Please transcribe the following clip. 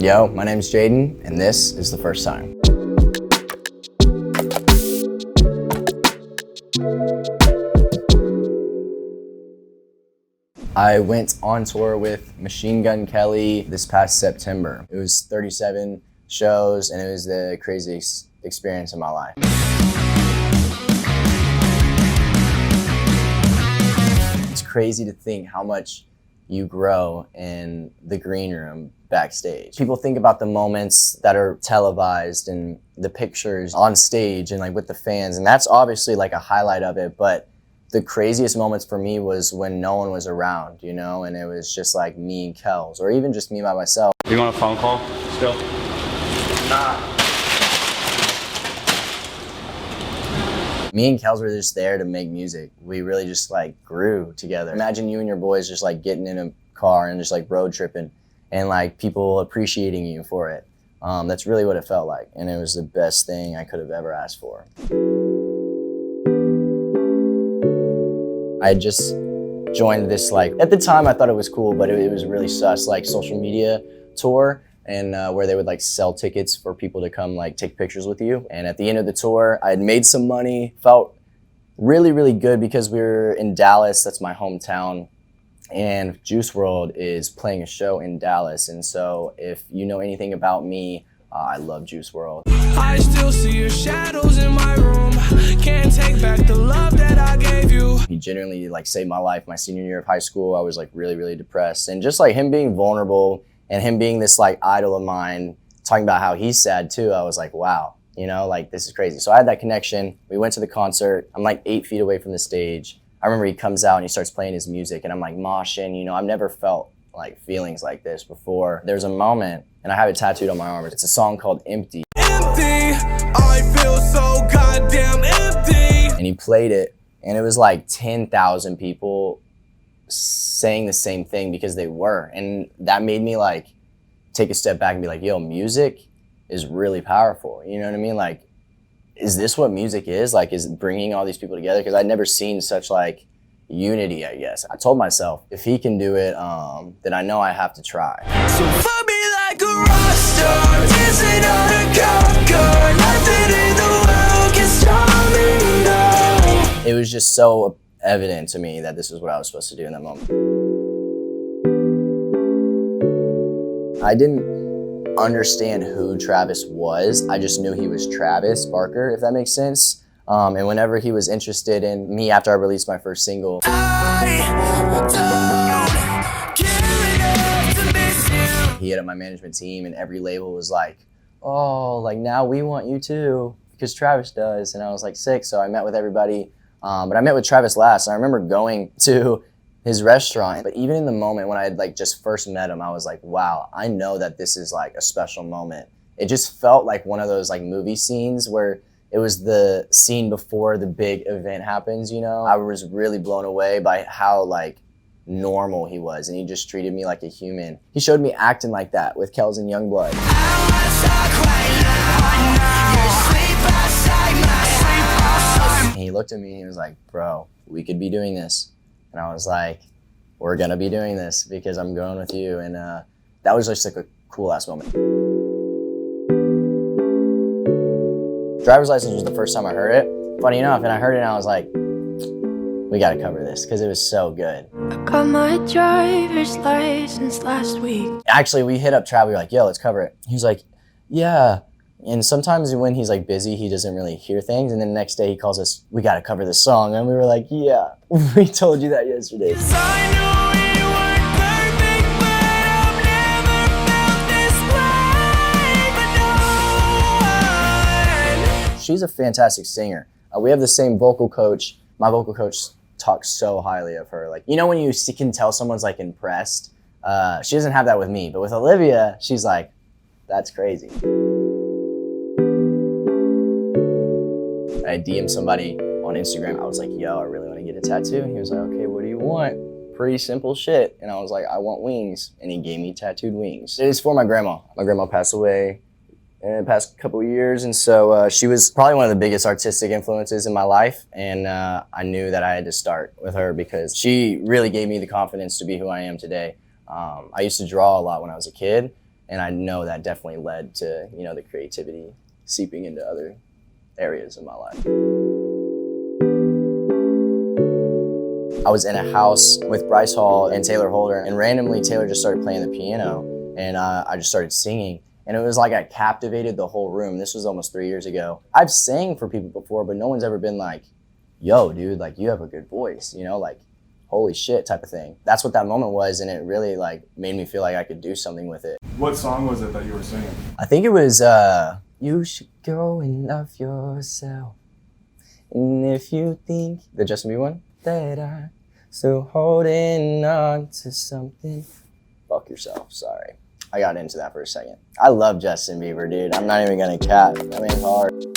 Yo, my name's Jaden, and this is the first time. I went on tour with Machine Gun Kelly this past September. It was 37 shows, and it was the craziest experience of my life. It's crazy to think how much you grow in the green room backstage. People think about the moments that are televised and the pictures on stage and like with the fans, and that's obviously like a highlight of it, but the craziest moments for me was when no one was around, you know, and it was just like me and Kels, or even just me by myself. You want a phone call still? Nah. Me and Kels were just there to make music. We really just like grew together. Imagine you and your boys just like getting in a car and just like road tripping and like people appreciating you for it. That's really what it felt like. And it was the best thing I could have ever asked for. I just joined this, like, at the time I thought it was cool, but it was really sus, like social media tour, and where they would like sell tickets for people to come like take pictures with you. And at the end of the tour, I had made some money, felt really, really good because we were in Dallas, that's my hometown, and Juice WRLD is playing a show in Dallas. And so if you know anything about me, I love Juice WRLD. I still see your shadows in my room. Can't take back the love that I gave you. He genuinely like saved my life my senior year of high school. I was like really, really depressed. And just like him being vulnerable and him being this like idol of mine, talking about how he's sad too, I was like, wow, you know, like this is crazy. So I had that connection. We went to the concert. I'm like 8 feet away from the stage. I remember he comes out and he starts playing his music and I'm like moshing, you know, I've never felt like feelings like this before. There's a moment, and I have it tattooed on my arm. It's a song called Empty. Empty, I feel so goddamn empty. And he played it, and it was like 10,000 people saying the same thing because they were. And that made me like take a step back and be like, yo, music is really powerful. You know what I mean? Like, is this what music is? Like, is it bringing all these people together? Because I'd never seen such like unity, I guess. I told myself, if he can do it, then I know I have to try. So fuck me like a rock star, dancing on a conquer. Nothing in the world can stop me now. It was just so evident to me that this is what I was supposed to do in that moment. I didn't understand who Travis was. I just knew he was Travis Barker, if that makes sense. And whenever he was interested in me after I released my first single, he hit up my management team, and every label was like, oh, like now we want you too, because Travis does. And I was like, sick. So I met with everybody, but I met with Travis last. And I remember going to his restaurant, but even in the moment when I had like just first met him, I was like, wow, I know that this is like a special moment. It just felt like one of those like movie scenes where it was the scene before the big event happens, you know? I was really blown away by how like normal he was, and he just treated me like a human. He showed me acting like that with Kels and Youngblood. And he looked at me and he was like, bro, we could be doing this. And I was like, we're gonna be doing this because I'm going with you. And that was just like a cool ass moment. Driver's License was the first time I heard it. Funny enough, and I heard it and I was like, we gotta cover this because it was so good. I got my driver's license last week. Actually, we hit up Trav, we were like, yo, let's cover it. He was like, yeah. And sometimes when he's like busy, he doesn't really hear things. And then the next day he calls us, we gotta cover this song. And we were like, yeah, we told you that yesterday. She's a fantastic singer. We have the same vocal coach. My vocal coach talks so highly of her. Like, you know when you can tell someone's like impressed? She doesn't have that with me, but with Olivia, she's like, that's crazy. I DM'd somebody on Instagram. I was like, yo, I really want to get a tattoo. And he was like, okay, what do you want? Pretty simple shit. And I was like, I want wings. And he gave me tattooed wings. It is for my grandma. My grandma passed away in the past couple of years, and so she was probably one of the biggest artistic influences in my life, and I knew that I had to start with her because she really gave me the confidence to be who I am today. I used to draw a lot when I was a kid, And I know that definitely led to, you know, the creativity seeping into other areas of my life. I was in a house with Bryce Hall and Taylor Holder, and randomly Taylor just started playing the piano, and I just started singing. And it was like I captivated the whole room. This was almost 3 years ago. I've sang for people before, but no one's ever been like, yo, dude, like you have a good voice, you know, like holy shit type of thing. That's what that moment was, and it really like made me feel like I could do something with it. What song was it that you were singing? I think it was You Should Go and Love Yourself. And if you think, the Justin Bieber one, that I'm still holding on to something, fuck yourself, sorry. I got into that for a second. I love Justin Bieber, dude. I'm not even gonna cap. I mean, hard.